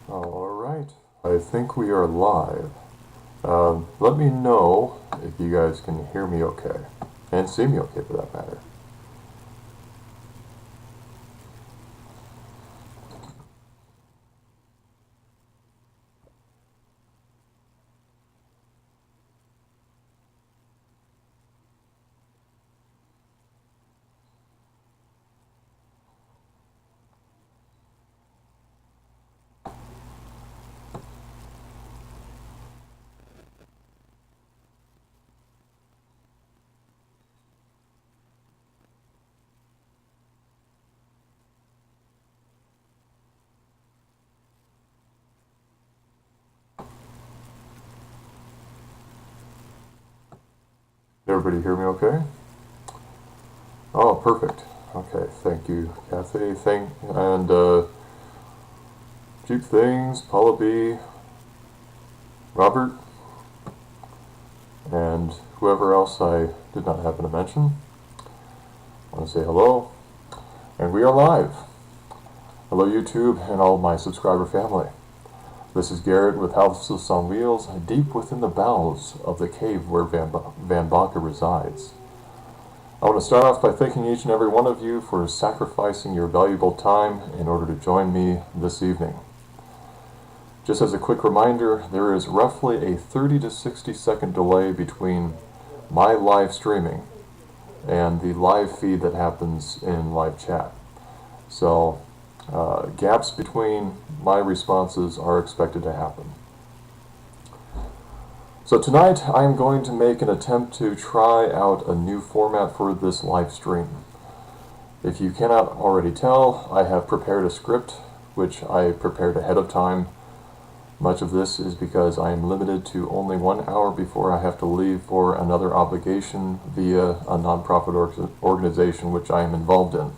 All right, I think we are live. Let me know if you guys can hear me okay, and see me okay for that matter. Everybody hear me okay? Oh, perfect. Okay, thank you, Kathy. Jeep Things, Paula B, Robert, and whoever else I did not happen to mention. I want to say hello, and we are live. Hello, YouTube, and all my subscriber family. This is Garrett with Houses on Wheels, deep within the bowels of the cave where Van Baca resides. I want to start off by thanking each and every one of you for sacrificing your valuable time in order to join me this evening. Just as a quick reminder, there is roughly a 30 to 60 second delay between my live streaming and the live feed that happens in live chat. So gaps between my responses are expected to happen. So tonight I am going to make an attempt to try out a new format for this live stream. If you cannot already tell, I have prepared a script which I prepared ahead of time. Much of this is because I am limited to only 1 hour before I have to leave for another obligation via a nonprofit organization which I am involved in.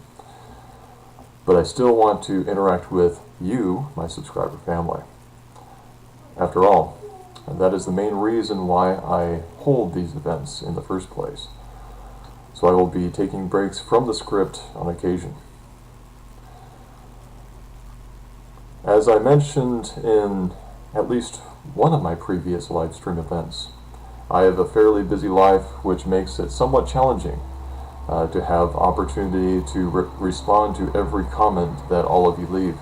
But I still want to interact with you, my subscriber family. After all, that is the main reason why I hold these events in the first place. So I will be taking breaks from the script on occasion. As I mentioned in at least one of my previous live stream events, I have a fairly busy life, which makes it somewhat challenging to have opportunity to respond to every comment that all of you leave.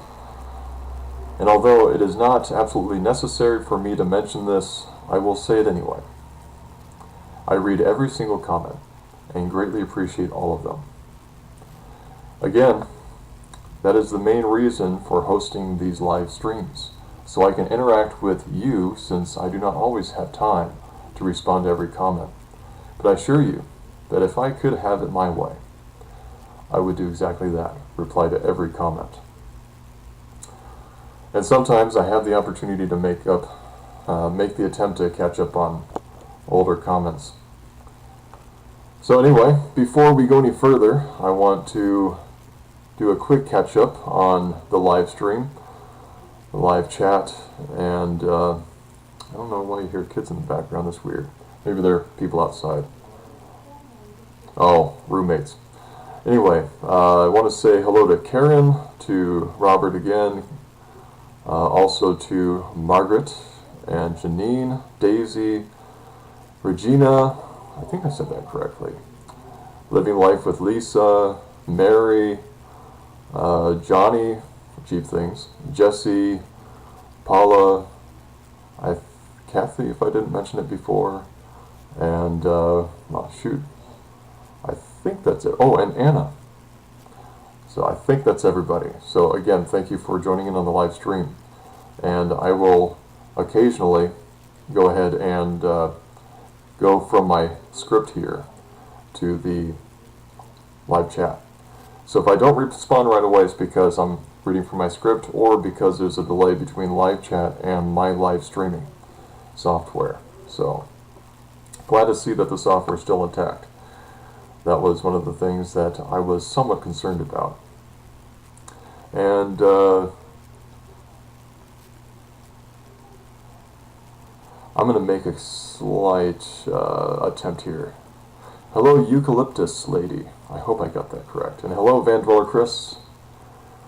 And although it is not absolutely necessary for me to mention this, I will say it anyway. I read every single comment and greatly appreciate all of them. Again, that is the main reason for hosting these live streams, so I can interact with you since I do not always have time to respond to every comment. But I assure you that if I could have it my way, I would do exactly that, reply to every comment. And sometimes I have the opportunity to make the attempt to catch up on older comments. So anyway, before we go any further, I want to do a quick catch up on the live stream, the live chat, and I don't know why you hear kids in the background. That's weird. Maybe they're people outside. Oh, roommates. Anyway, I want to say hello to Karen, to Robert again, also to Margaret and Janine, Daisy, Regina, I think I said that correctly, Living Life with Lisa, Mary, Johnny, Jeep Things, Jesse, Paula, Kathy, if I didn't mention it before, and, I think that's it. Oh, and Anna. So I think that's everybody. So again, thank you for joining in on the live stream. And I will occasionally go ahead and go from my script here to the live chat. So if I don't respond right away, it's because I'm reading from my script or because there's a delay between live chat and my live streaming software. So glad to see that the software is still intact. That was one of the things that I was somewhat concerned about. And I'm going to make a slight attempt here. Hello, Eucalyptus Lady. I hope I got that correct. And hello, Van Dweller Chris.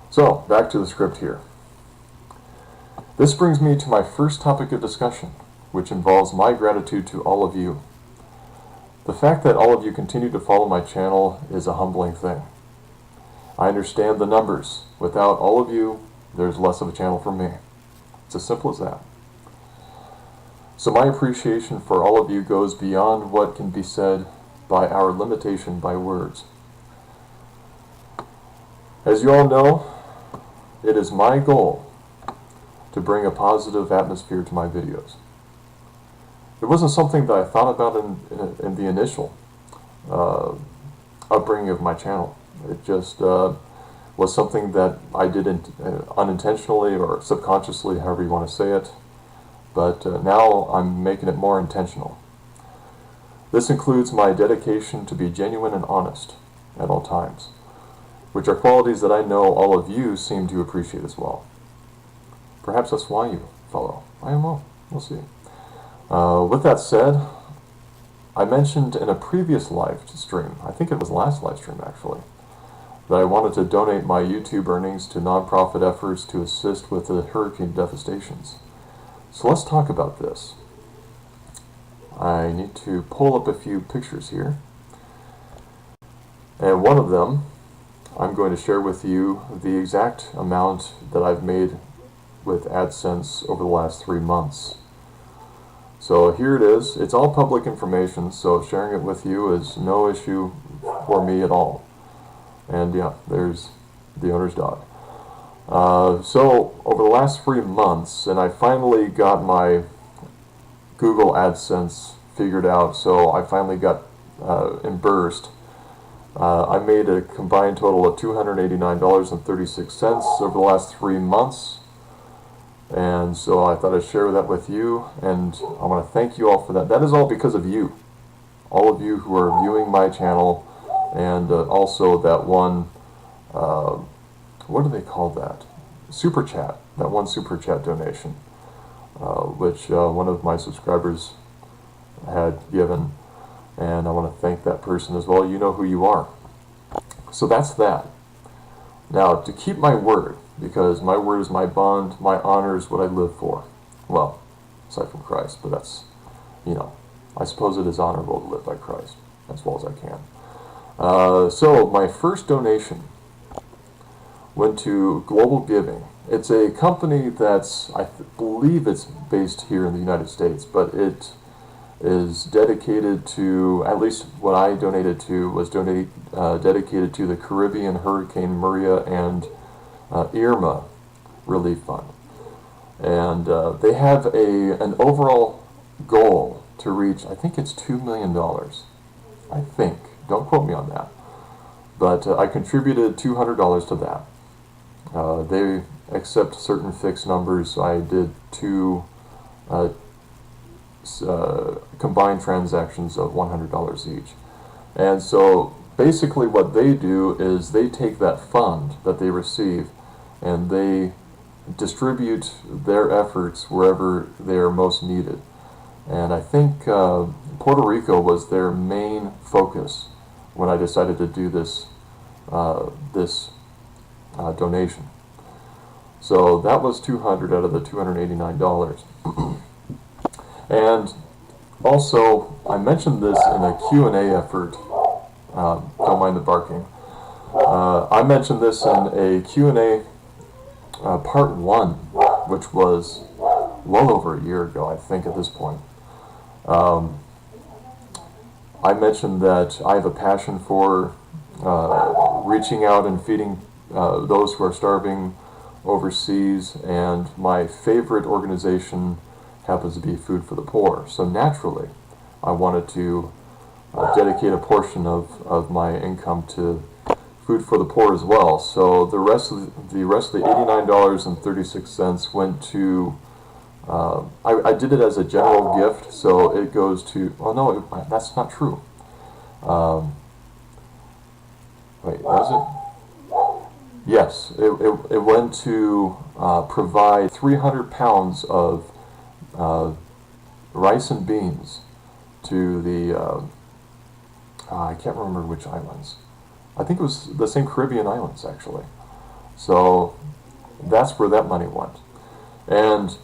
So, back to the script here. This brings me to my first topic of discussion, which involves my gratitude to all of you. The fact that all of you continue to follow my channel is a humbling thing. I understand the numbers. Without all of you, there's less of a channel for me. It's as simple as that. So my appreciation for all of you goes beyond what can be said by our limitation by words. As you all know, it is my goal to bring a positive atmosphere to my videos. It wasn't something that I thought about in the initial upbringing of my channel. It just was something that I did unintentionally or subconsciously, however you want to say it. But now I'm making it more intentional. This includes my dedication to be genuine and honest at all times, which are qualities that I know all of you seem to appreciate as well. Perhaps that's why you follow. I don't know. We'll see. With that said, I mentioned in a previous live stream, I think it was last live stream actually, that I wanted to donate my YouTube earnings to nonprofit efforts to assist with the hurricane devastations. So let's talk about this. I need to pull up a few pictures here. And one of them, I'm going to share with you the exact amount that I've made with AdSense over the last 3 months. So here it is. It's all public information, so sharing it with you is no issue for me at all. And yeah, there's the owner's dog. So over the last 3 months, and I finally got my Google AdSense figured out, so I finally got reimbursed. I made a combined total of $289.36 over the last 3 months. And so I thought I'd share that with you, and I want to thank you all for that. That is all because of you. All of you who are viewing my channel, and also that one, what do they call that? Super chat. That one super chat donation, which one of my subscribers had given, and I want to thank that person as well. You know who you are. So that's that. Now, to keep my word, because my word is my bond, my honor is what I live for. Well, aside from Christ, but that's, I suppose it is honorable to live by Christ as well as I can. So my first donation went to Global Giving. It's a company that's, I believe it's based here in the United States, but it is dedicated to, at least what I donated to was dedicated to the Caribbean Hurricane Maria and Irma Relief Fund. And they have an overall goal to reach, I think it's $2 million. I think. Don't quote me on that. But I contributed $200 to that. They accept certain fixed numbers, so I did 2 combined transactions of $100 each. And so basically what they do is they take that fund that they receive and they distribute their efforts wherever they are most needed. And I think Puerto Rico was their main focus when I decided to do this donation. So that was $200 out of the $289. And also, I mentioned this in a Q&A effort. Don't mind the barking. I mentioned this in a Q&A part 1, which was well over a year ago, I think, at this point. I mentioned that I have a passion for reaching out and feeding those who are starving overseas, and my favorite organization happens to be Food for the Poor. So naturally, I wanted to dedicate a portion of my income to Food for the Poor as well. So the rest of the $89.36 went to. I did it as a general gift, so it goes to. Oh no, that's not true. Wait, was it? Yes, it went to provide 300 pounds of rice and beans to the, I can't remember which islands. I think it was the same Caribbean islands, actually. So that's where that money went. And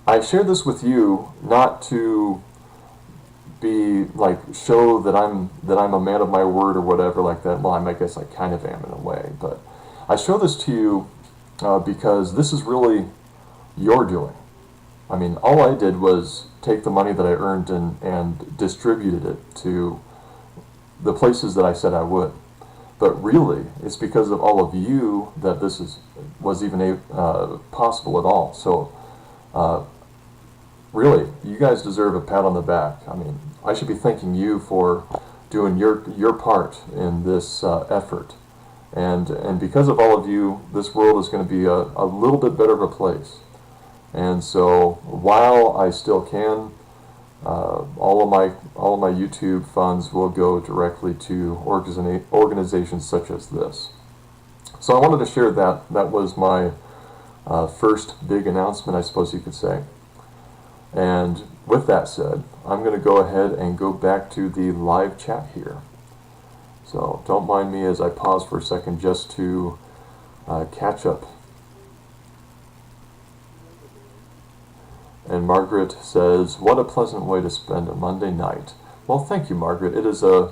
I share this with you not to be like show that I'm a man of my word or whatever like that. Well, I guess I kind of am in a way, but I show this to you because this is really your doing. I mean, all I did was take the money that I earned and distributed it to the places that I said I would. But really, it's because of all of you that was even possible at all. So, really, you guys deserve a pat on the back. I mean, I should be thanking you for doing your part in this effort. And because of all of you, this world is going to be a little bit better of a place. And so, while I still can, all of my YouTube funds will go directly to organizations such as this. So I wanted to share that. That was my first big announcement, I suppose you could say. And with that said, I'm going to go ahead and go back to the live chat here. So don't mind me as I pause for a second just to catch up. And Margaret says, what a pleasant way to spend a Monday night. Well, thank you, Margaret. It is a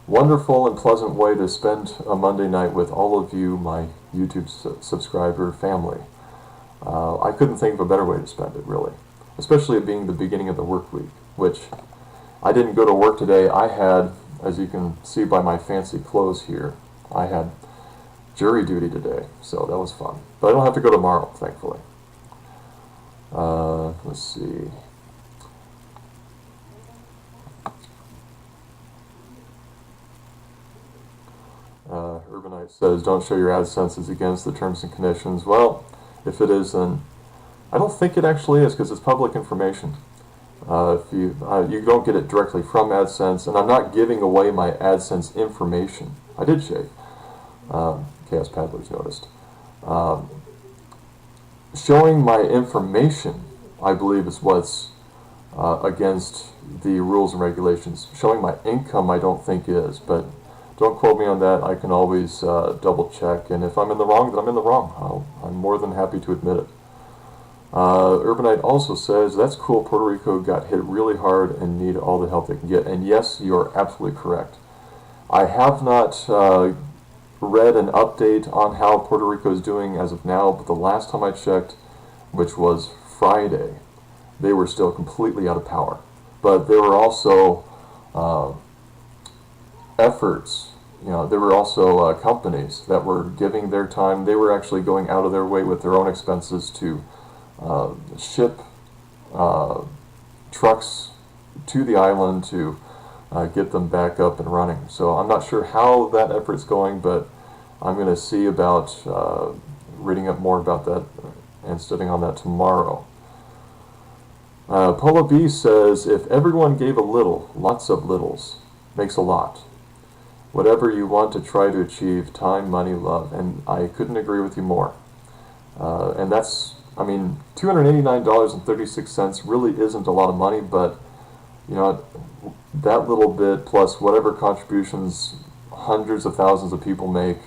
wonderful and pleasant way to spend a Monday night with all of you, my YouTube subscriber family. I couldn't think of a better way to spend it, really. Especially it being the beginning of the work week, which I didn't go to work today. I had, as you can see by my fancy clothes here, I had jury duty today, so that was fun. But I don't have to go tomorrow, thankfully. Let's see. Urbanite says, don't show your AdSense is against the terms and conditions. Well, if it is, then I don't think it actually is, because it's public information. If you don't get it directly from AdSense, and I'm not giving away my AdSense information. I did shave. Chaos Paddlers noticed. Showing my information, I believe, is what's against the rules and regulations. Showing my income, I don't think is, but don't quote me on that. I can always double check, and if I'm in the wrong, then I'm in the wrong. I'm more than happy to admit it. Urbanite also says, that's cool, Puerto Rico got hit really hard and need all the help they can get. And yes, you're absolutely correct. I have not read an update on how Puerto Rico is doing as of now, but the last time I checked, which was Friday, they were still completely out of power. But there were also efforts, there were also companies that were giving their time. They were actually going out of their way with their own expenses to ship trucks to the island to get them back up and running. So I'm not sure how that effort's going, but I'm going to see about reading up more about that and studying on that tomorrow. Paula B says, if everyone gave a little, lots of littles, makes a lot. Whatever you want to try to achieve, time, money, love. And I couldn't agree with you more. And that's, $289.36 really isn't a lot of money, but that little bit plus whatever contributions hundreds of thousands of people make,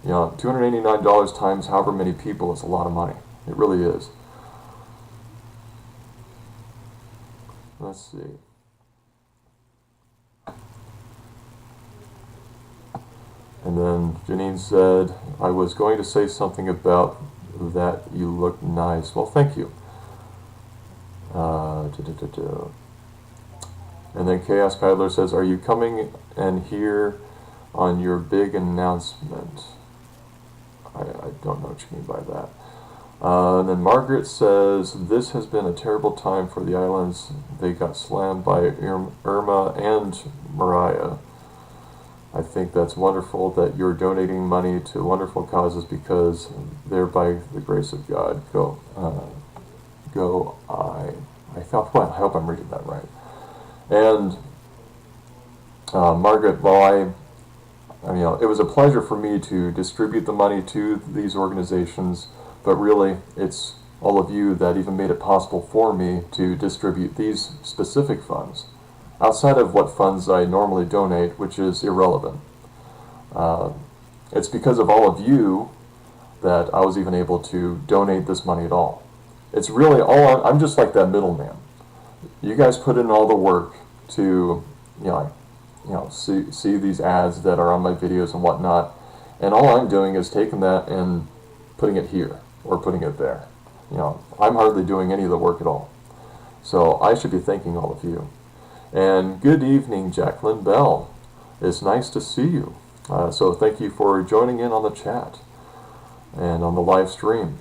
$289 times however many people is a lot of money. It really is. Let's see. And then Janine said, I was going to say something about that you look nice. Well, thank you. And then Chaos Paddler says, are you coming and here on your big announcement? I don't know what you mean by that. And then Margaret says, this has been a terrible time for the islands. They got slammed by Irma and Mariah. I think that's wonderful that you're donating money to wonderful causes because they're by the grace of God. I hope I'm reading that right. And Margaret, well, it was a pleasure for me to distribute the money to these organizations, but really it's all of you that even made it possible for me to distribute these specific funds, outside of what funds I normally donate, which is irrelevant. It's because of all of you that I was even able to donate this money at all. it's really all, I'm just like that middleman. You guys put in all the work to, see these ads that are on my videos and whatnot, and all I'm doing is taking that and putting it here or putting it there. I'm hardly doing any of the work at all. So I should be thanking all of you. And good evening, Jacqueline Bell. It's nice to see you. So thank you for joining in on the chat and on the live stream.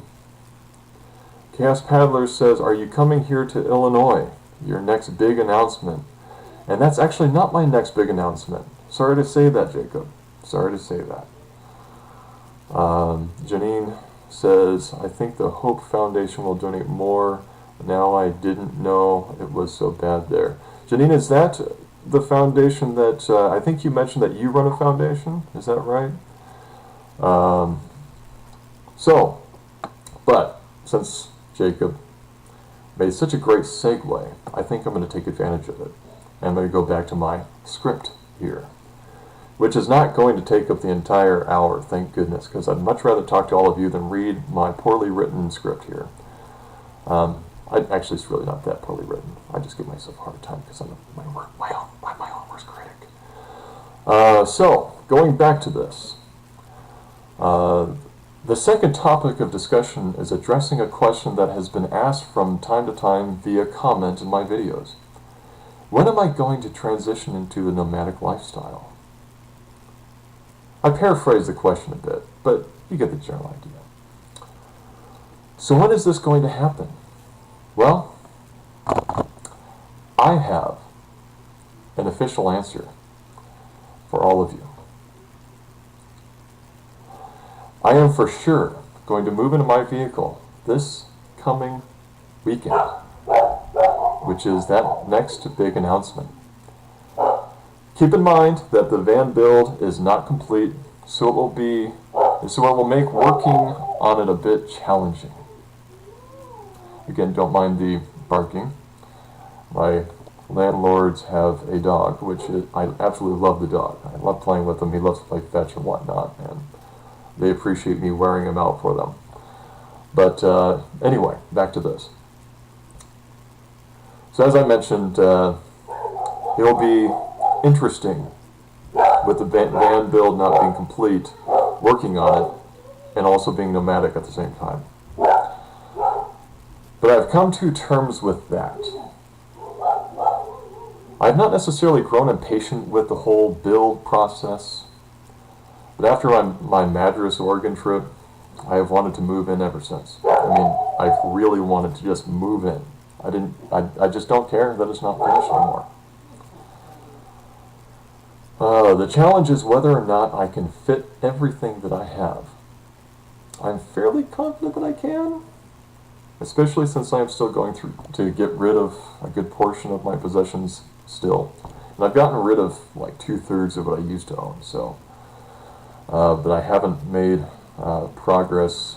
Chaos Paddler says, are you coming here to Illinois? Your next big announcement. And that's actually not my next big announcement. Sorry to say that, Jacob. Sorry to say that. Janine says, I think the Hope Foundation will donate more. Now I didn't know it was so bad there. Janine, is that the foundation that, I think you mentioned that you run a foundation? Is that right? But since Jacob made such a great segue, I think I'm going to take advantage of it. And I'm going to go back to my script here, which is not going to take up the entire hour, thank goodness, because I'd much rather talk to all of you than read my poorly written script here. Actually, it's really not that poorly written. I just give myself a hard time because I'm my own worst critic. So, going back to this. The second topic of discussion is addressing a question that has been asked from time to time via comment in my videos. When am I going to transition into the nomadic lifestyle? I paraphrase the question a bit, but you get the general idea. So when is this going to happen? Well, I have an official answer for all of you. I am for sure going to move into my vehicle this coming weekend, which is that next big announcement. Keep in mind that the van build is not complete, so it will make working on it a bit challenging. Again, don't mind the barking. My landlords have a dog, I absolutely love the dog. I love playing with him. He loves to play fetch and whatnot, and they appreciate me wearing him out for them. But anyway, back to this. So as I mentioned, it'll be interesting with the van build not being complete, working on it, and also being nomadic at the same time. But I've come to terms with that. I've not necessarily grown impatient with the whole build process, but after my Madras, Oregon trip, I have wanted to move in ever since. I mean, I've really wanted to just move in. I just don't care that it's not finished anymore. The challenge is whether or not I can fit everything that I have. I'm fairly confident that I can, especially since I'm still going through to get rid of a good portion of my possessions still. And I've gotten rid of like 2/3 of what I used to own, so. But I haven't made progress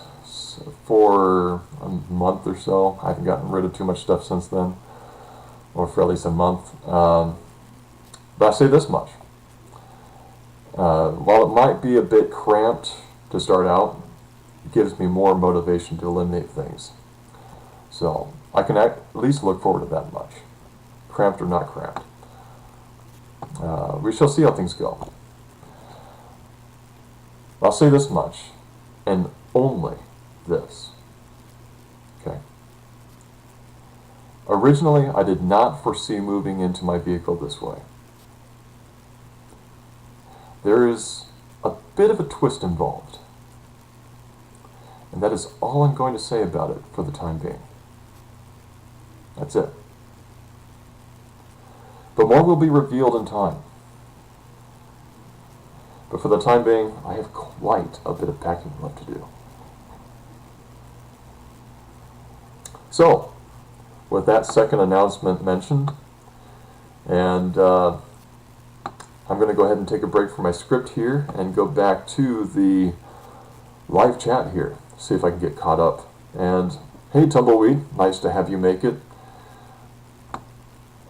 for a month or so. I haven't gotten rid of too much stuff since then, or for at least a month. But I say this much. While it might be a bit cramped to start out, it gives me more motivation to eliminate things. So I can at least look forward to that much, cramped or not cramped. We shall see how things go. I'll say this much, and only this. Okay. Originally, I did not foresee moving into my vehicle this way. There is a bit of a twist involved, and that is all I'm going to say about it for the time being. That's it. But more will be revealed in time. But for the time being, I have quite a bit of packing left to do. So, with that second announcement mentioned, and I'm going to go ahead and take a break from my script here and go back to the live chat here, see if I can get caught up. And hey, Tumbleweed, nice to have you make it.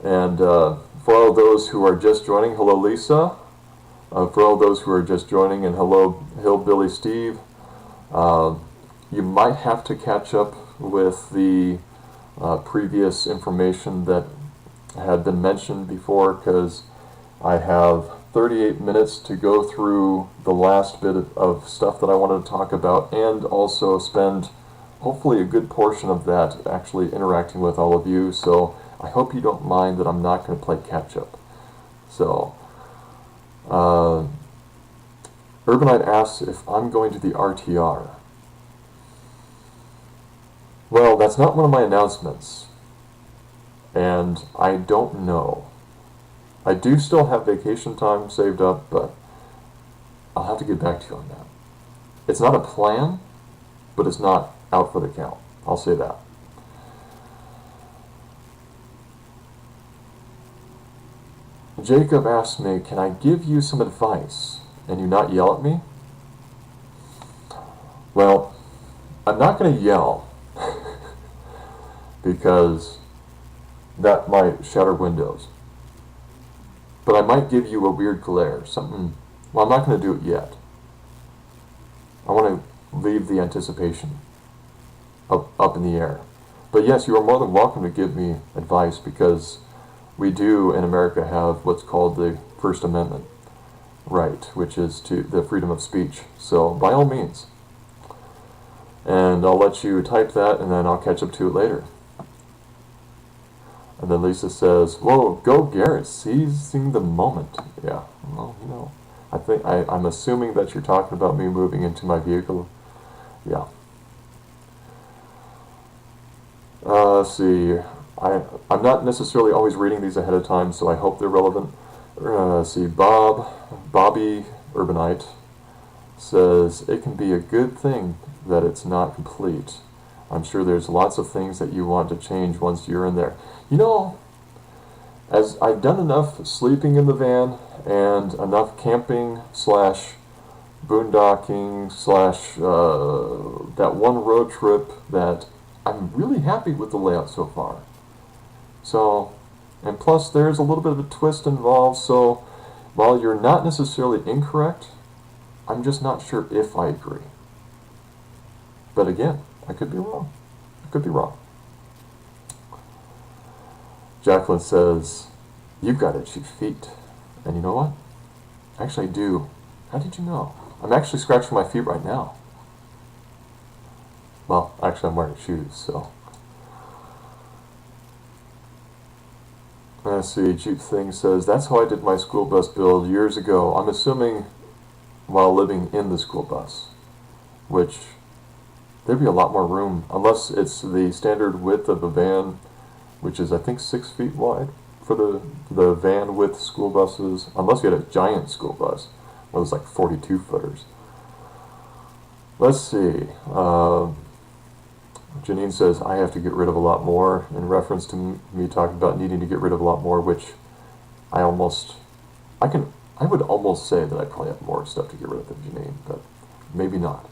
And for all those who are just joining, hello Lisa. For all those who are just joining, and hello Hillbilly Steve. You might have to catch up with the previous information that had been mentioned before, because I have 38 minutes to go through the last bit of stuff that I wanted to talk about, and also spend hopefully a good portion of that actually interacting with all of you. So I hope you don't mind that I'm not going to play catch up. So Urbanite asks if I'm going to the RTR. Well, that's not one of my announcements, and I don't know. I do still have vacation time saved up, but I'll have to get back to you on that. It's not a plan, but it's not out for the count. I'll say that. Jacob asked me, can I give you some advice and you not yell at me? Well, I'm not going to yell because that might shatter windows. But I might give you a weird glare, something. Well, I'm not going to do it yet. I want to leave the anticipation up in the air. But yes, you are more than welcome to give me advice, because we do in America have what's called the First Amendment right, which is to the freedom of speech. So by all means. And I'll let you type that, and then I'll catch up to it later. And then Lisa says, whoa, go Garrett, seizing the moment. Yeah, well, you know, I'm assuming that you're talking about me moving into my vehicle. Yeah. Let's see. I'm not necessarily always reading these ahead of time, so I hope they're relevant. Let's see. Bobby Urbanite says, it can be a good thing that it's not complete. I'm sure there's lots of things that you want to change once you're in there. You know, as I've done enough sleeping in the van and enough camping slash boondocking slash that one road trip, that I'm really happy with the layout so far. So, and plus there's a little bit of a twist involved, so while you're not necessarily incorrect, I'm just not sure if I agree. But again, I could be wrong. I could be wrong. Jacqueline says, you've got itchy feet. And you know what? Actually, I do. How did you know? I'm actually scratching my feet right now. Well, actually, I'm wearing shoes, so. Let's see, Jeep Thing says, that's how I did my school bus build years ago. I'm assuming while living in the school bus, which there'd be a lot more room, unless it's the standard width of a van, which is I think 6 feet wide for the van width school buses, unless you had a giant school bus, one of those like 42 footers. Let's see, Janine says, I have to get rid of a lot more, in reference to me talking about needing to get rid of a lot more, which I would almost say that I probably have more stuff to get rid of than Janine, but maybe not.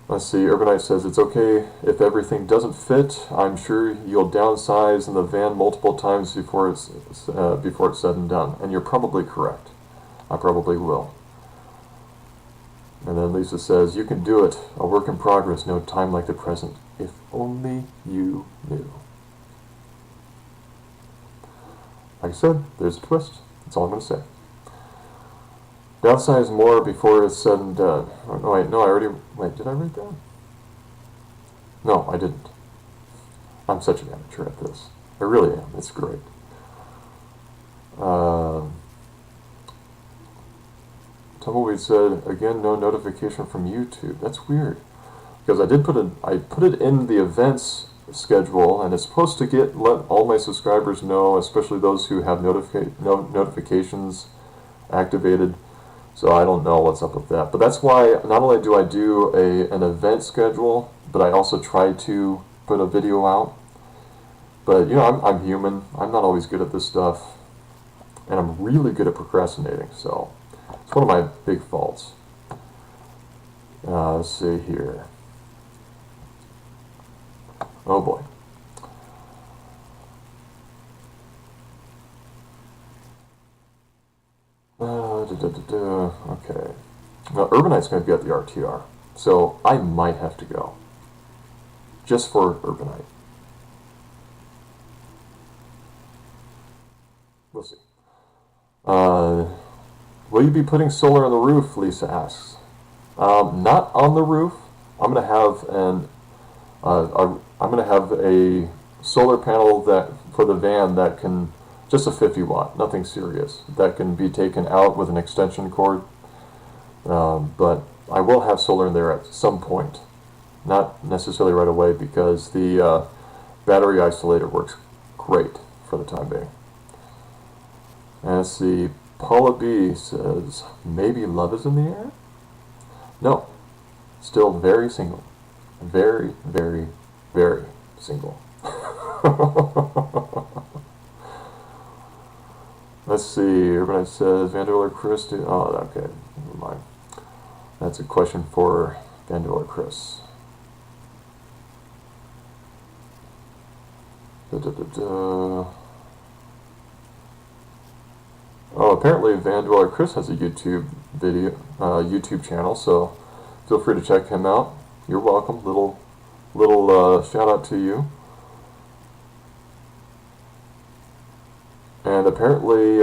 Let's see, Urbanite says, it's okay if everything doesn't fit. I'm sure you'll downsize in the van multiple times before it's said and done. And you're probably correct. I probably will. And then Lisa says, you can do it. A work in progress, no time like the present. If only you knew. Like I said, there's a twist. That's all I'm going to say. Downsize more before it's said and done. Oh, wait, no, did I write that? No, I didn't. I'm such an amateur at this. I really am. It's great. Tumbleweed said, again, no notification from YouTube. That's weird. Because I put it in the events schedule, and it's supposed to let all my subscribers know, especially those who have notifications activated. So I don't know what's up with that. But that's why not only do I do an event schedule, but I also try to put a video out. But, you know, I'm human. I'm not always good at this stuff. And I'm really good at procrastinating. So it's one of my big faults. Let's see here. Oh boy. Okay. Now, Urbanite's going to be at the RTR, so I might have to go. just for Urbanite. We'll see. Will you be putting solar on the roof? Lisa asks. Not on the roof. I'm gonna have I'm gonna have a solar panel that for the van that can just a 50 watt, nothing serious, that can be taken out with an extension cord. But I will have solar in there at some point, not necessarily right away because the battery isolator works great for the time being. And let's see, Paula B says, maybe love is in the air? No, still very single. Very, very, very single. Let's see, everybody says, Vanderbilt or Chris? Oh, okay, never mind. That's a question for Vanderbilt or Chris. Oh, apparently Vanderbilt or Chris has a YouTube channel, so feel free to check him out. You're welcome. Little shout out to you. And apparently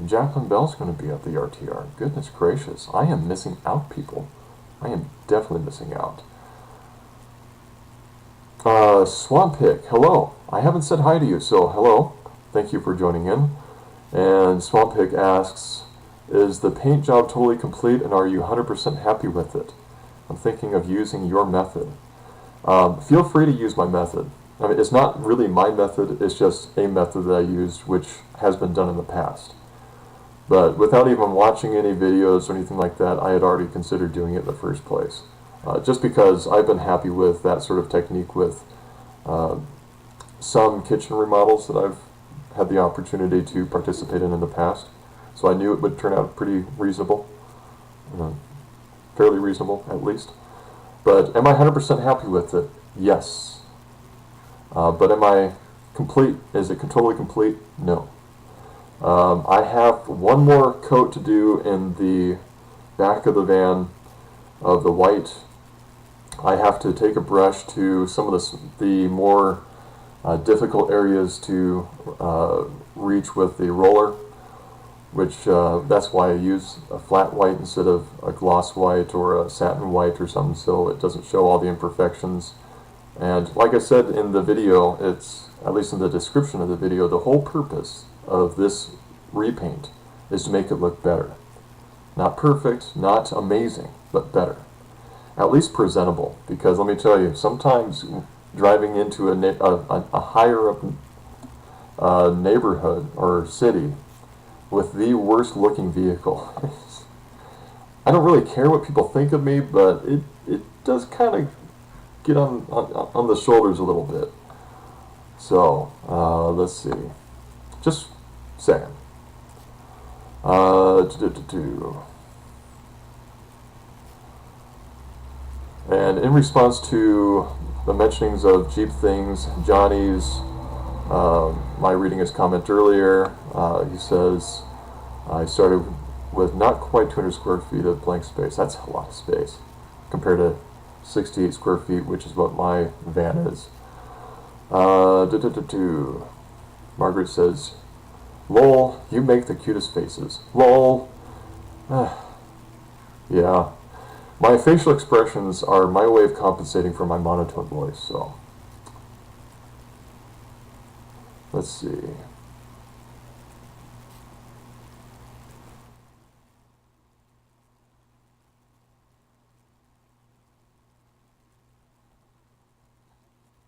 Jacqueline Bell's going to be at the RTR. Goodness gracious, I am missing out, people. I am definitely missing out. Swamp Pick, hello. I haven't said hi to you, so hello. Thank you for joining in. And Swamp Pick asks, is the paint job totally complete and are you 100% happy with it? I'm thinking of using your method. Feel free to use my method. I mean, it's not really my method, it's just a method that I used which has been done in the past. But without even watching any videos or anything like that, I had already considered doing it in the first place. Just because I've been happy with that sort of technique with some kitchen remodels that I've had the opportunity to participate in the past. So I knew it would turn out pretty reasonable. Fairly reasonable, at least. But am I 100% happy with it? Yes. But am I complete? Is it totally complete? No. I have one more coat to do in the back of the van of the white. I have to take a brush to some of the more difficult areas to reach with the roller, which that's why I use a flat white instead of a gloss white or a satin white or something, so it doesn't show all the imperfections. And like I said in the video, it's at least in the description of the video, the whole purpose of this repaint is to make it look better. Not perfect, not amazing, but better. At least presentable, because let me tell you, sometimes driving into a higher up neighborhood or city with the worst looking vehicle, I don't really care what people think of me, but it does kind of get on the shoulders a little bit. So let's see, just a second. And in response to the mentionings of Jeep Things, Johnny's, my reading his comment earlier, he says, I started with not quite 200 square feet of blank space. That's a lot of space compared to 68 square feet, which is what my van is. Margaret says, lol, you make the cutest faces. Lol. Yeah. My facial expressions are my way of compensating for my monotone voice, so. Let's see.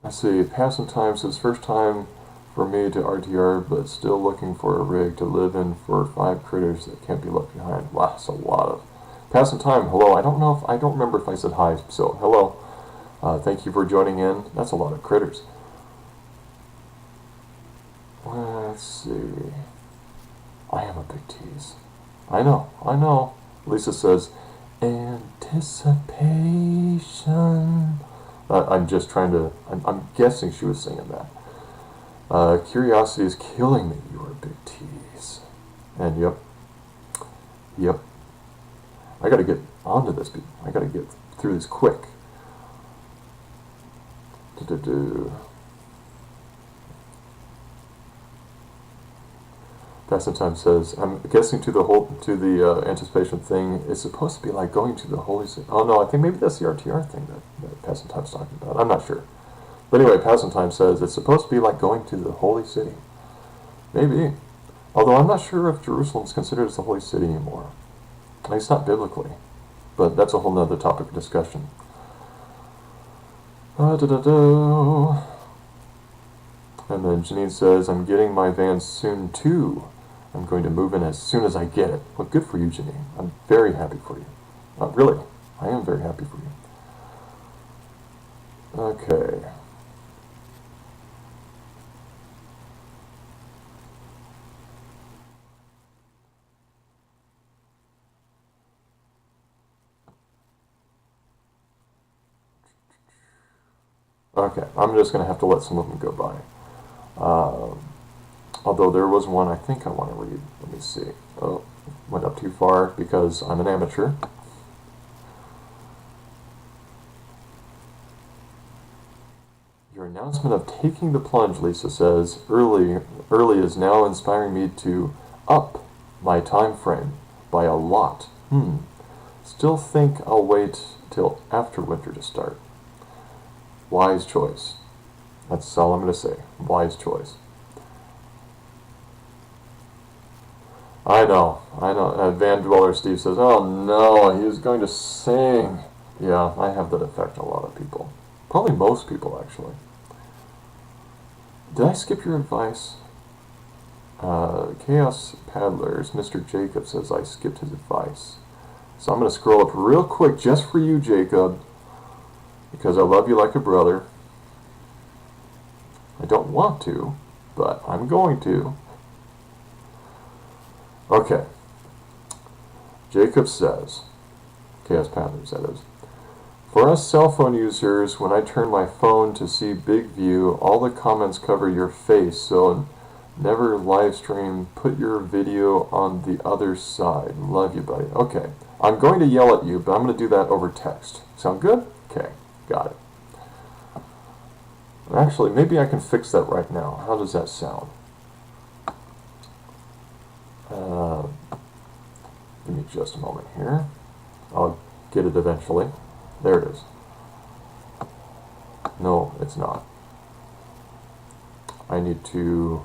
Let's see, Passing Time says, first time for me to RTR, but still looking for a rig to live in for 5 critters that can't be left behind. Wow, that's a lot of. Passing Time, hello. I don't remember if I said hi, so hello. Thank you for joining in. That's a lot of critters. Let's see. I am a big tease. I know. Lisa says, anticipation. I'm just trying to, I'm guessing she was singing that. Curiosity is killing me. You are a big tease. And yep. I gotta get onto this. I gotta get through this quick. Do-do-do. Time says, I'm guessing to the anticipation thing, it's supposed to be like going to the holy city. Oh no, I think maybe that's the RTR thing that Time's talking about. I'm not sure. But anyway, Time says, it's supposed to be like going to the holy city. Maybe. Although I'm not sure if Jerusalem's considered as the holy city anymore. At least not biblically. But that's a whole nother topic of discussion. And then Janine says, I'm getting my van soon too. I'm going to move in as soon as I get it. Well, good for you, Janine. I'm very happy for you. Really, I am very happy for you. Okay. Okay, I'm just going to have to let some of them go by. Although there was one I think I want to read. Let me see. Oh, went up too far because I'm an amateur. Your announcement of taking the plunge, Lisa says, early is now inspiring me to up my time frame by a lot. Still think I'll wait till after winter to start. Wise choice. That's all I'm going to say. Wise choice. I know. Van Dweller Steve says, oh no, he was going to sing. Yeah, I have that effect on a lot of people. Probably most people, actually. Did I skip your advice? Chaos Paddlers, Mr. Jacob says I skipped his advice. So I'm going to scroll up real quick just for you, Jacob, because I love you like a brother. I don't want to, but I'm going to. Okay. Jacob says, Chaos Paddlers, that is, for us cell phone users, when I turn my phone to see Big View, all the comments cover your face, so never live stream. Put your video on the other side. Love you, buddy. Okay. I'm going to yell at you, but I'm going to do that over text. Sound good? Okay. Got it. Actually, maybe I can fix that right now. How does that sound? Give me just a moment here. I'll get it eventually. There it is. No, it's not. I need to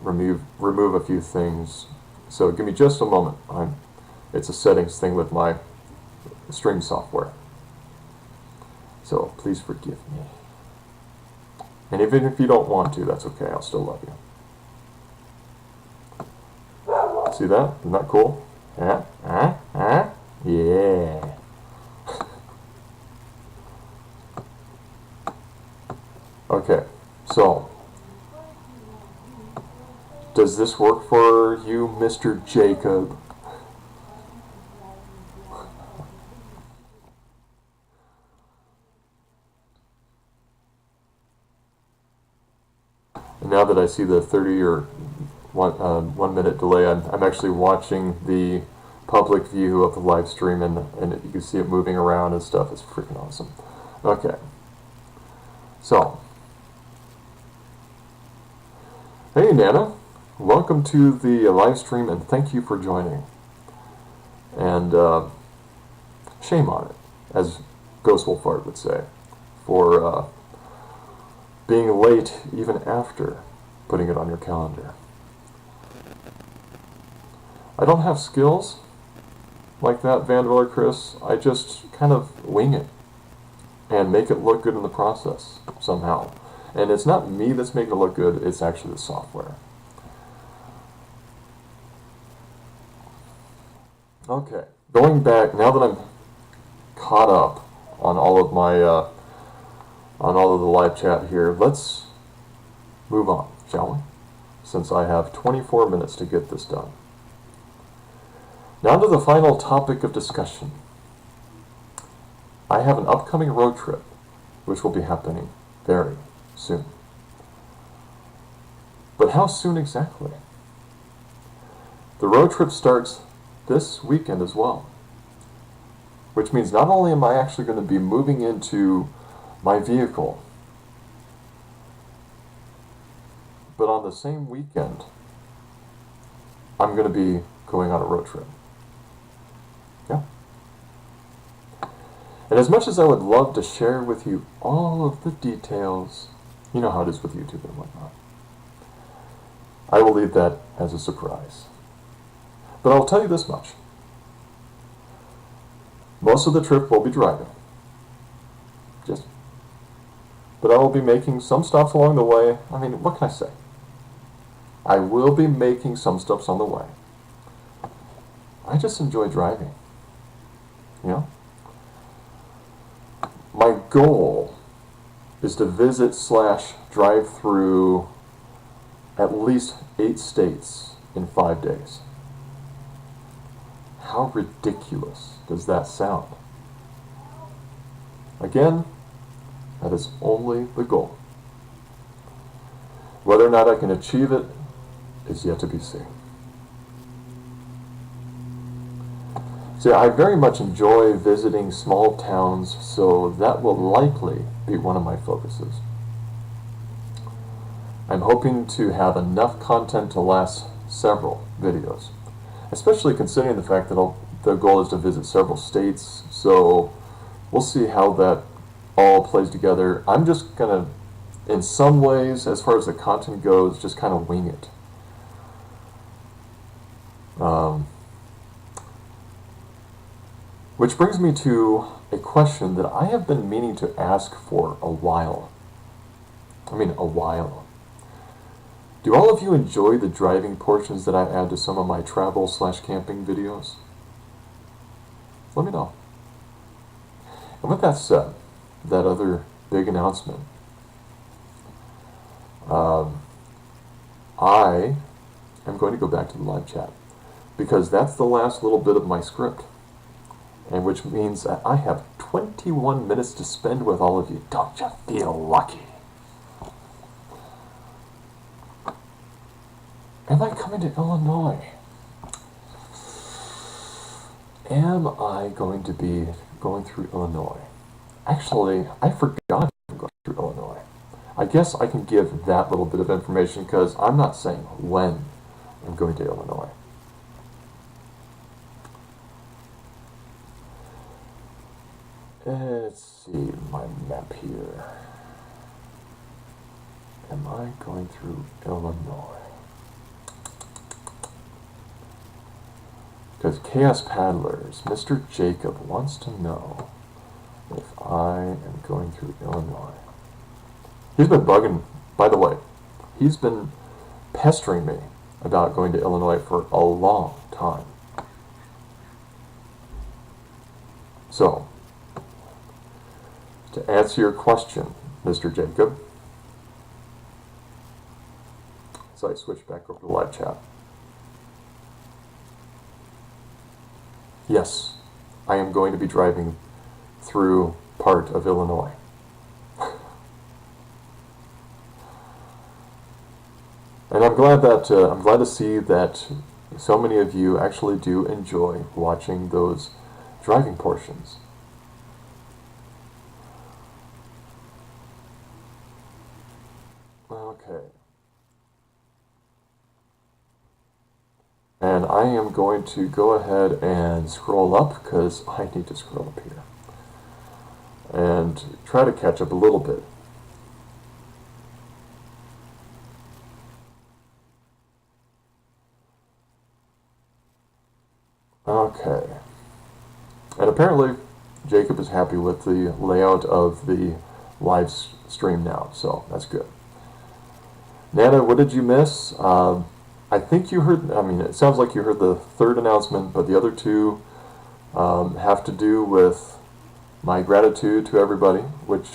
remove a few things. So give me just a moment. It's a settings thing with my stream software. So please forgive me. And even if you don't want to, that's okay. I'll still love you. See that? Isn't that cool? Yeah. Okay, so does this work for you, Mr. Jacob? And now that I see the 30 or 1 minute delay, I'm actually watching the public view of the live stream, and you can see it moving around and stuff. It's freaking awesome. Okay, so hey Nana, welcome to the live stream, and thank you for joining. And shame on it, as Ghost Wolfart would say, for being late even after putting it on your calendar. I don't have skills like that, Vandeviller Chris. I just kind of wing it and make it look good in the process somehow. And it's not me that's making it look good, it's actually the software. Okay, going back, now that I'm caught up on all of my on all of the live chat here, let's move on, shall we? Since I have 24 minutes to get this done. Now to the final topic of discussion. I have an upcoming road trip, which will be happening very soon. But how soon exactly? The road trip starts this weekend as well, which means not only am I actually going to be moving into my vehicle. But on the same weekend, I'm going to be going on a road trip. Yeah. And as much as I would love to share with you all of the details, you know how it is with YouTube and whatnot, I will leave that as a surprise. But I'll tell you this much. Most of the trip will be driving. But I will be making some stops along the way. I mean, what can I say? I will be making some stops on the way. I just enjoy driving. You know? My goal is to visit / drive through at least 8 states in 5 days. How ridiculous does that sound? Again, that is only the goal. Whether or not I can achieve it is yet to be seen. See, I very much enjoy visiting small towns, so that will likely be one of my focuses. I'm hoping to have enough content to last several videos, especially considering the fact that the goal is to visit several states, so we'll see how that all plays together. I'm just going to, in some ways, as far as the content goes, just kind of wing it. Which brings me to a question that I have been meaning to ask for a while. Do all of you enjoy the driving portions that I add to some of my travel / camping videos? Let me know. And with that said, that other big announcement, I am going to go back to the live chat because that's the last little bit of my script, and which means that I have 21 minutes to spend with all of you. Don't you feel lucky? Am I coming to Illinois? Am I going to be going through Illinois? Actually, I forgot I'm going through Illinois. I guess I can give that little bit of information because I'm not saying when I'm going to Illinois. Let's see my map here. Am I going through Illinois? Because Chaos Paddlers, Mr. Jacob wants to know if I am going through Illinois. He's been bugging, by the way, he's been pestering me about going to Illinois for a long time. So, to answer your question, Mr. Jacob, as I switch back over to live chat. Yes, I am going to be driving through part of Illinois. And I'm glad to see that so many of you actually do enjoy watching those driving portions. Okay. And I am going to go ahead and scroll up because I need to scroll up here and try to catch up a little bit. Okay. And apparently Jacob is happy with the layout of the live stream now, so that's good. Nana, what did you miss? I think you heard, it sounds like you heard the third announcement, but the other two have to do with my gratitude to everybody, which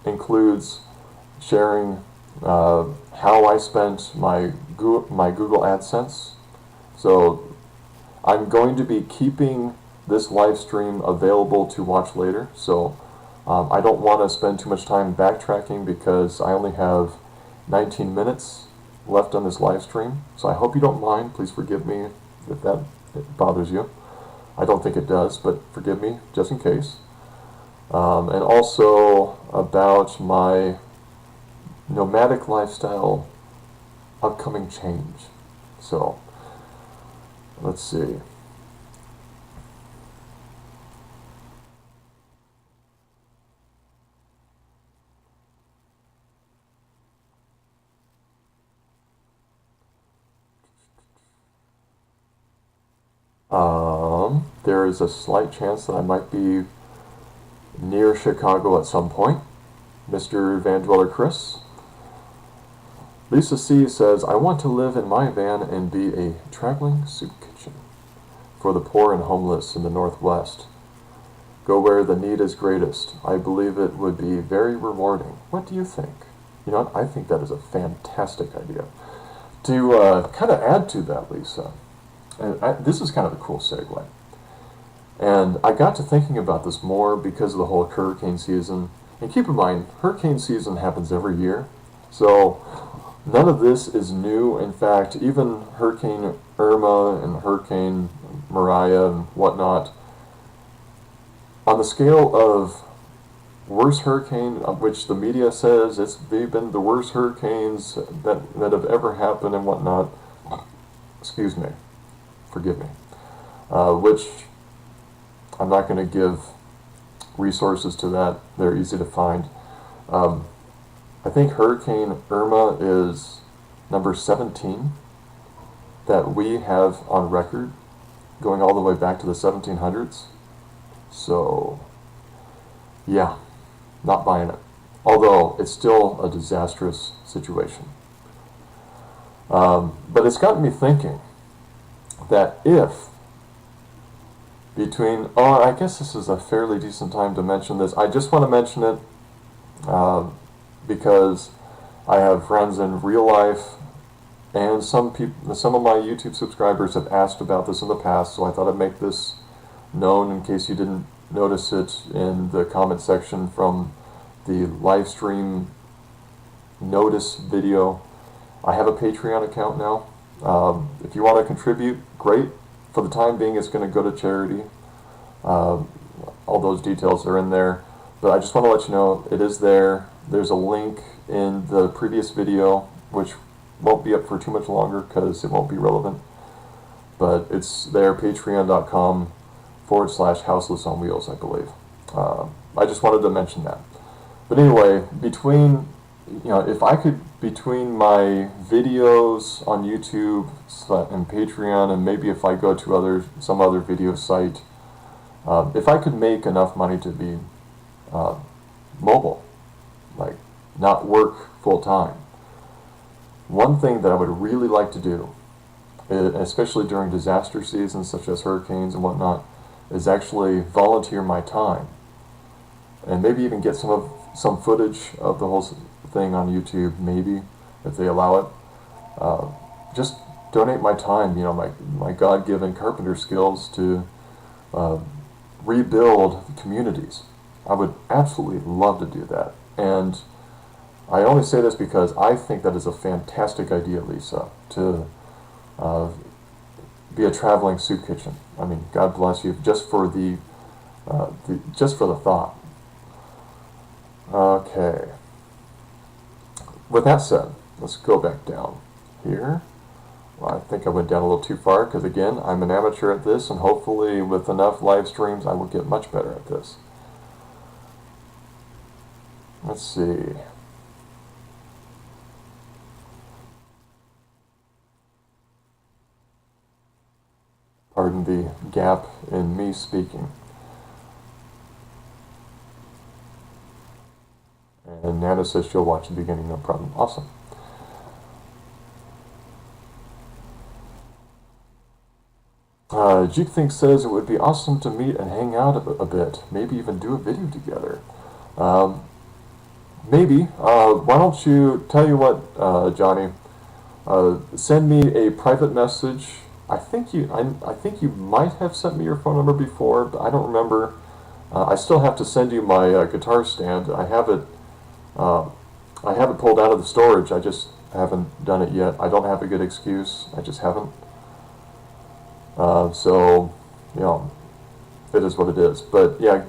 includes sharing how I spent my Google AdSense. So I'm going to be keeping this live stream available to watch later. So I don't want to spend too much time backtracking because I only have 19 minutes left on this live stream. So I hope you don't mind. Please forgive me if that bothers you. I don't think it does, but forgive me just in case. and also about my nomadic lifestyle upcoming change. So, let's see. There is a slight chance that I might be near Chicago at some point. Mr. Van Dweller Chris. Lisa C. says, I want to live in my van and be a traveling soup kitchen for the poor and homeless in the Northwest. Go where the need is greatest. I believe it would be very rewarding. What do you think? You know what? I think that is a fantastic idea. To kind of add to that, Lisa, and this is kind of a cool segue. And I got to thinking about this more because of the whole hurricane season. And keep in mind, hurricane season happens every year. So none of this is new. In fact, even Hurricane Irma and Hurricane Maria and whatnot, on the scale of worst hurricane, which the media says they've been the worst hurricanes that have ever happened and whatnot, excuse me, forgive me, which I'm not going to give resources to that. They're easy to find. I think Hurricane Irma is number 17 that we have on record, going all the way back to the 1700s. So, yeah, not buying it. Although it's still a disastrous situation. But it's gotten me thinking that if I guess this is a fairly decent time to mention this. I just want to mention it because I have friends in real life, and some of my YouTube subscribers have asked about this in the past, so I thought I'd make this known in case you didn't notice it in the comment section from the live stream notice video. I have a Patreon account now. If you want to contribute, great. For the time being, it's going to go to charity. All those details are in there. But I just want to let you know, it is there. There's a link in the previous video, which won't be up for too much longer because it won't be relevant. But it's there, patreon.com/houseless on wheels, I believe. I just wanted to mention that. But anyway, if I could, between my videos on YouTube and Patreon, and maybe if I go to some other video site, if I could make enough money to be mobile, like not work full time, one thing that I would really like to do, especially during disaster seasons such as hurricanes and whatnot, is actually volunteer my time, and maybe even get some footage of the whole thing on YouTube, maybe, if they allow it. Just donate my time, my God-given carpenter skills to rebuild communities. I would absolutely love to do that. And I only say this because I think that is a fantastic idea, Lisa, to be a traveling soup kitchen. I mean, God bless you, just for the thought. Okay. With that said, let's go back down here. Well, I think I went down a little too far because, again, I'm an amateur at this, and hopefully with enough live streams I will get much better at this. Let's see. Pardon the gap in me speaking. And Nana says she'll watch the beginning, no problem. Awesome. Jukethink says it would be awesome to meet and hang out a bit. Maybe even do a video together. Maybe. Why don't you, tell you what, Johnny, send me a private message. I think you might have sent me your phone number before, but I don't remember. I still have to send you my guitar stand. I have it pulled out of the storage. I just haven't done it yet. I don't have a good excuse. I just haven't. So, it is what it is. But yeah,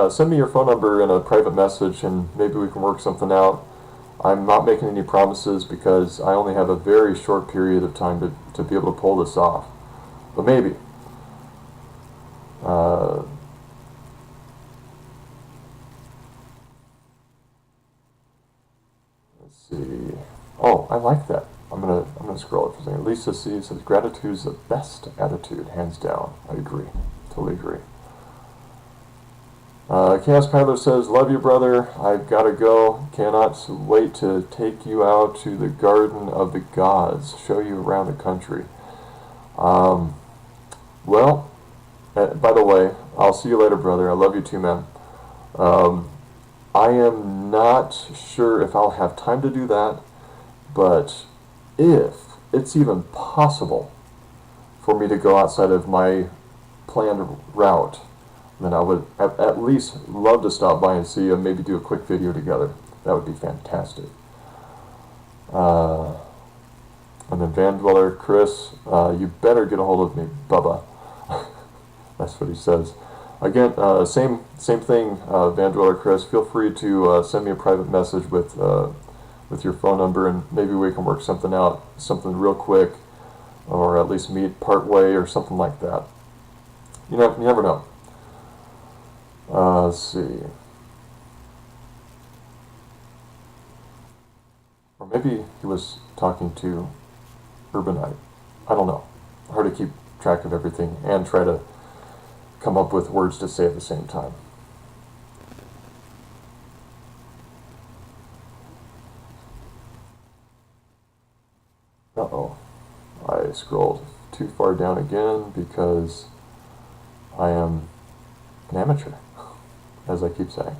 send me your phone number in a private message, and maybe we can work something out. I'm not making any promises because I only have a very short period of time to be able to pull this off. But maybe. Let's see. Oh, I like that. I'm gonna scroll it for a second. Lisa C says gratitude is the best attitude, hands down. I agree. Totally agree. Chaos Paddler says, love you, brother. I've got to go. Cannot wait to take you out to the Garden of the Gods. Show you around the country. Well, by the way, I'll see you later, brother. I love you too, man. I am not sure if I'll have time to do that, but if it's even possible for me to go outside of my planned route, then I would at least love to stop by and see you and maybe do a quick video together. That would be fantastic. And then Van Dweller, Chris, you better get a hold of me, Bubba. That's what he says. Again, same thing, Van Dweller, Chris. Feel free to send me a private message with your phone number, and maybe we can work something out, something real quick, or at least meet part way or something like that. You never know. Let's see. Or maybe he was talking to Urbanite. I don't know. Hard to keep track of everything and try to come up with words to say at the same time. Uh-oh. I scrolled too far down again because I am an amateur, as I keep saying.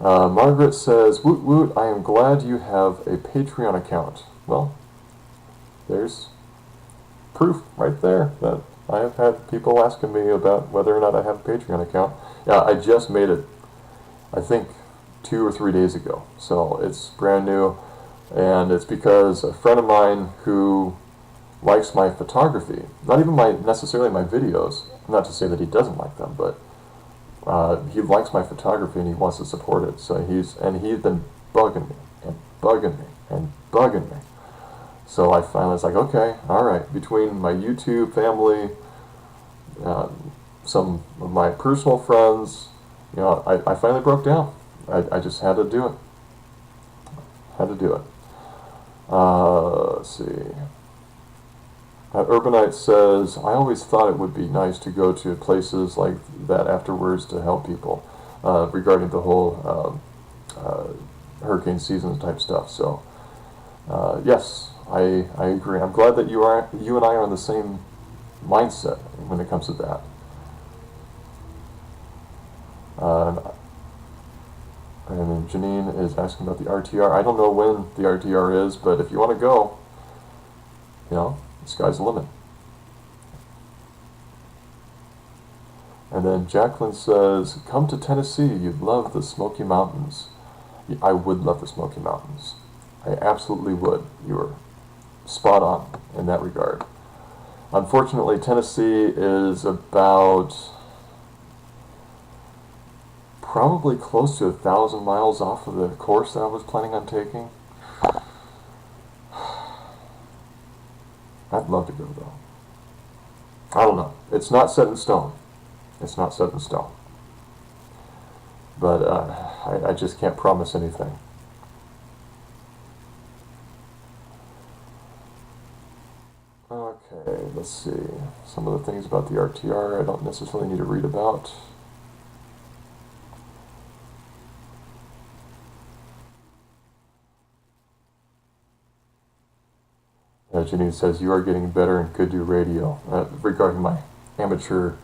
Margaret says, woot woot, I am glad you have a Patreon account. Well, there's proof right there that I have had people asking me about whether or not I have a Patreon account. Yeah, I just made it, I think, 2 or 3 days ago. So it's brand new, and it's because a friend of mine who likes my photography, not even necessarily my videos, not to say that he doesn't like them, but he likes my photography and he wants to support it. So he's been bugging me and bugging me and bugging me. So I finally was like, okay, all right. Between my YouTube family, some of my personal friends, I finally broke down. I just had to do it. Had to do it. Let's see. Urbanite says, I always thought it would be nice to go to places like that afterwards to help people regarding the whole hurricane season type stuff. So, yes, I agree. I'm glad that you and I are on the same mindset when it comes to that. And then Janine is asking about the RTR. I don't know when the RTR is, but if you want to go, the sky's the limit. And then Jacqueline says, come to Tennessee. You'd love the Smoky Mountains. I would love the Smoky Mountains. I absolutely would. You are spot on in that regard. Unfortunately, Tennessee is about probably close to 1,000 miles off of the course that I was planning on taking. I'd love to go, though. I don't know. It's not set in stone. It's not set in stone. But I just can't promise anything. Okay, let's see. Some of the things about the RTR I don't necessarily need to read about. Janine says, you are getting better and could do radio, regarding my amateur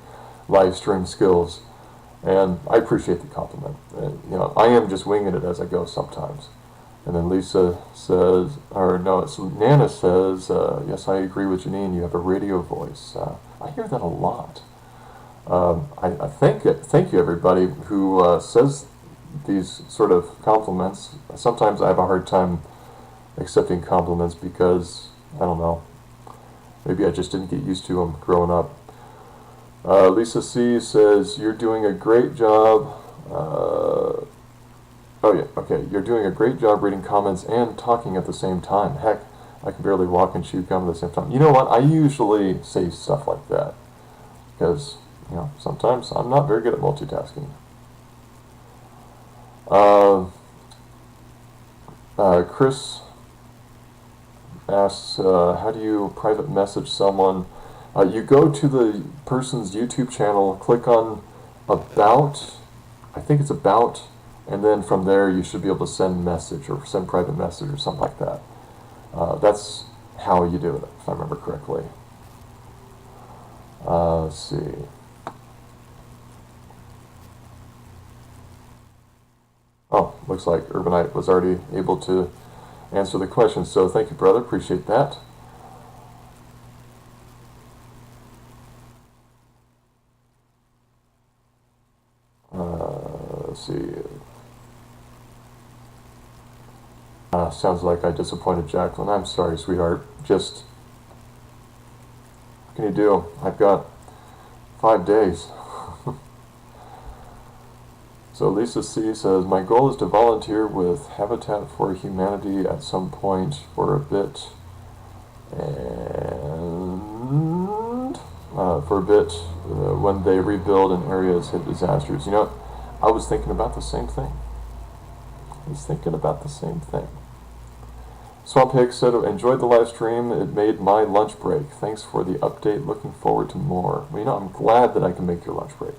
live stream skills. And I appreciate the compliment. I am just winging it as I go sometimes. And then Lisa says, Nana says, yes, I agree with Janine, you have a radio voice. I hear that a lot. I thank you everybody who says these sort of compliments. Sometimes I have a hard time accepting compliments because, I don't know, maybe I just didn't get used to them growing up. Lisa C says, you're doing a great job. Oh yeah, okay. You're doing a great job reading comments and talking at the same time. Heck, I can barely walk and chew gum at the same time. You know what? I usually say stuff like that because, sometimes I'm not very good at multitasking. Chris asks, how do you private message someone? You go to the person's YouTube channel, click on About, I think it's About, and then from there you should be able to send message or send private message or something like that. That's how you do it, if I remember correctly. Let's see. Oh, looks like Urbanite was already able to answer the question, so thank you, brother. Appreciate that. Let's see. Sounds like I disappointed Jacqueline. I'm sorry, sweetheart. Just, what can you do? I've got 5 days. So Lisa C says, my goal is to volunteer with Habitat for Humanity at some point for a bit, and when they rebuild an area has hit disasters. You know, I was thinking about the same thing. Swamp Hicks said, enjoyed the live stream. It made my lunch break. Thanks for the update. Looking forward to more. Well, I'm glad that I can make your lunch break.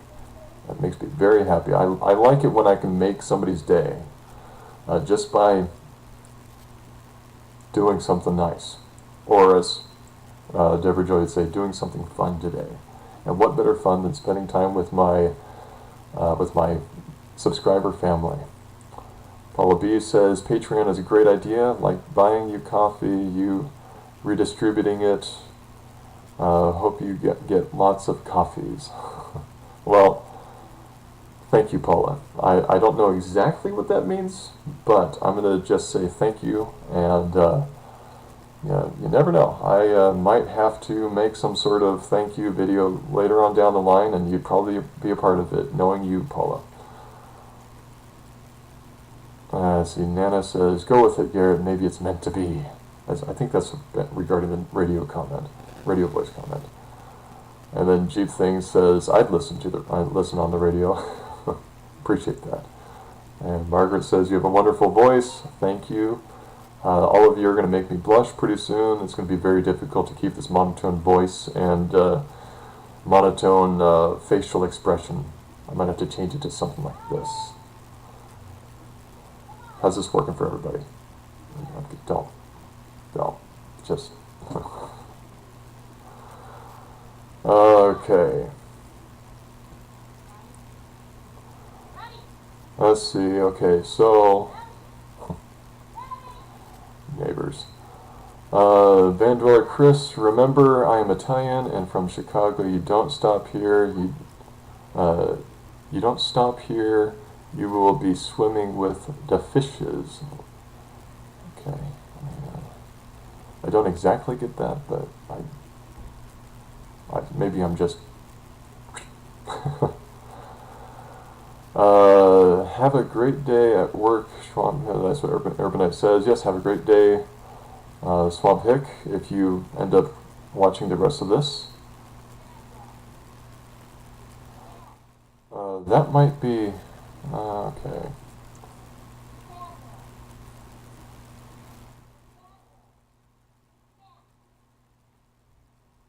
That makes me very happy. I like it when I can make somebody's day just by doing something nice. Or as Deborah Joy would say, doing something fun today. And what better fun than spending time with my subscriber family. Paula B says, Patreon is a great idea, like buying you coffee, you redistributing it. Hope you get lots of coffees. Well, thank you, Paula. I don't know exactly what that means, but I'm going to just say thank you, and you never know. I might have to make some sort of thank you video later on down the line, and you'd probably be a part of it, knowing you, Paula. Let's see, Nana says, go with it, Garrett, maybe it's meant to be. I think that's regarding the radio voice comment. And then Jeep Thing says, I'd listen on the radio. Appreciate that. And Margaret says, you have a wonderful voice. Thank you. All of you are going to make me blush pretty soon. It's going to be very difficult to keep this monotone voice and monotone facial expression. I might have to change it to something like this. How's this working for everybody? Don't. Just. Okay. Let's see. Okay, so neighbors. Van Dweller Chris, remember I am Italian and from Chicago. You don't stop here. You don't stop here. You will be swimming with the fishes. Okay. I don't exactly get that, but maybe I'm just. Have a great day at work, Swamp. That's what Urbanite says. Yes, have a great day, Swamp Hick. If you end up watching the rest of this, that might be okay.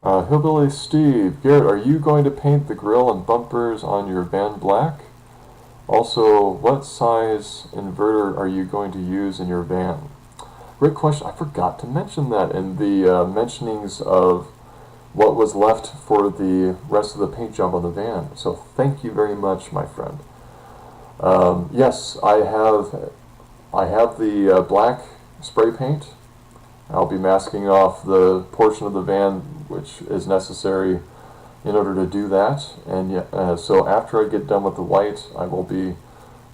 Hillbilly Steve, Garrett, are you going to paint the grill and bumpers on your van black? Also, what size inverter are you going to use in your van? Great question. I forgot to mention that in the mentionings of what was left for the rest of the paint job on the van. So thank you very much, my friend. Yes, I have the black spray paint. I'll be masking off the portion of the van which is necessary in order to do that, and so after I get done with the white, I will be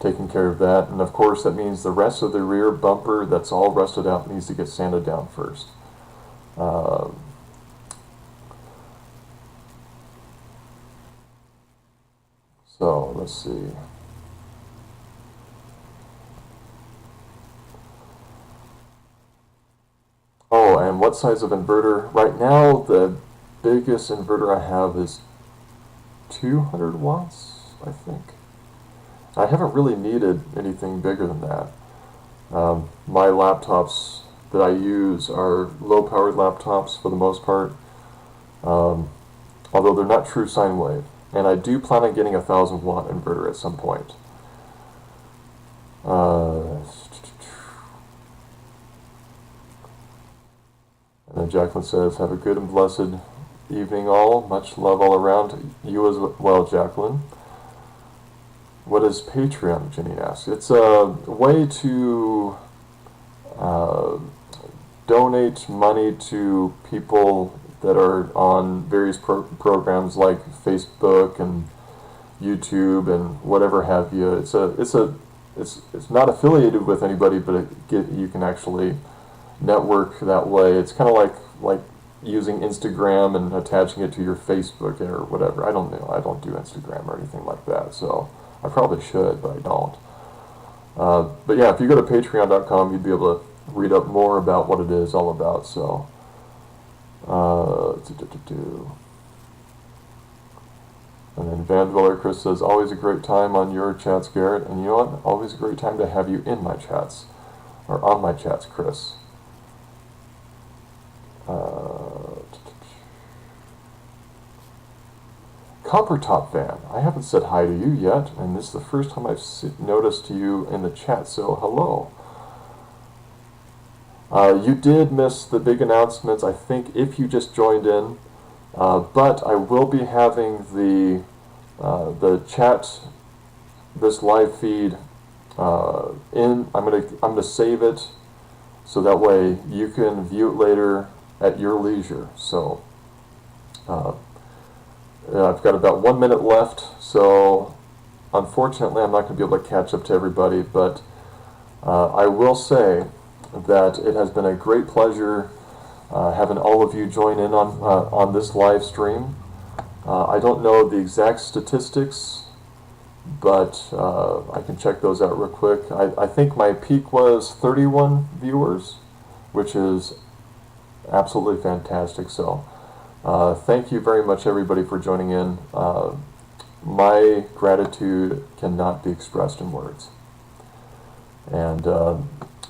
taking care of that, and of course that means the rest of the rear bumper that's all rusted out needs to get sanded down first. So let's see. Oh, and what size of inverter? Right now, the biggest inverter I have is 200 watts, I think. I haven't really needed anything bigger than that. My laptops that I use are low-powered laptops for the most part, although they're not true sine wave. And I do plan on getting a 1,000-watt inverter at some point. And then Jacqueline says, have a good and blessed evening all. Much love all around. You as well, Jacqueline. What is Patreon, Jenny asks? It's a way to donate money to people that are on various programs like Facebook and YouTube and whatever have you. It's not affiliated with anybody, but you can actually network that way. It's kind of like using Instagram and attaching it to your Facebook or whatever. I don't know. I don't do Instagram or anything like that, so I probably should, but I don't. But yeah, if you go to patreon.com, you'd be able to read up more about what it is all about. So, and then Van Dweller Chris says, always a great time on your chats, Garrett. And you know what? Always a great time to have you in my chats, or on my chats, Chris. Copper Top Fan, I haven't said hi to you yet, and this is the first time I've noticed you in the chat, so hello. You did miss the big announcements, I think, if you just joined in, but I will be having the chat, this live feed, I'm gonna save it so that way you can view it later at your leisure. So I've got about 1 minute left, so unfortunately I'm not going to be able to catch up to everybody, but I will say that it has been a great pleasure having all of you join in on this live stream. I don't know the exact statistics, but I can check those out real quick. I think my peak was 31 viewers, which is absolutely fantastic. So thank you very much, everybody, for joining in. My gratitude cannot be expressed in words. And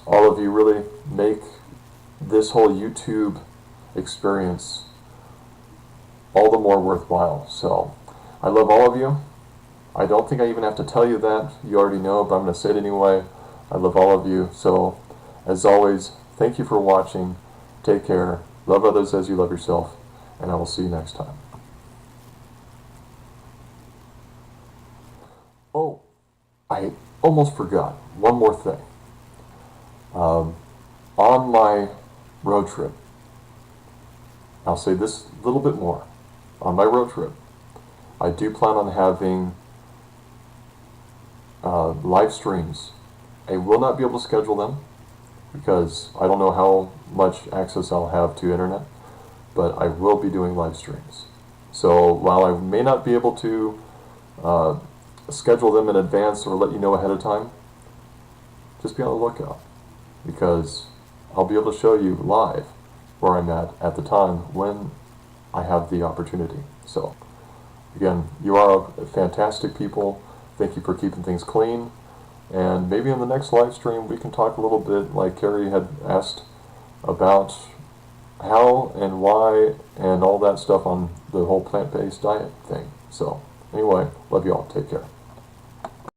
all of you really make this whole YouTube experience all the more worthwhile. So I love all of you. I don't think I even have to tell you that. You already know, but I'm going to say it anyway. I love all of you. So as always, thank you for watching. Take care. Love others as you love yourself. And I will see you next time. Oh, I almost forgot. One more thing. On my road trip, I'll say this a little bit more. On my road trip, I do plan on having live streams. I will not be able to schedule them because I don't know how much access I'll have to internet, but I will be doing live streams. So while I may not be able to schedule them in advance or let you know ahead of time, just be on the lookout, because I'll be able to show you live where I'm at the time when I have the opportunity. So again, you are fantastic people. Thank you for keeping things clean. And maybe in the next live stream we can talk a little bit, like Carrie had asked, about how and why and all that stuff on the whole plant-based diet thing. So anyway, love you all. Take care.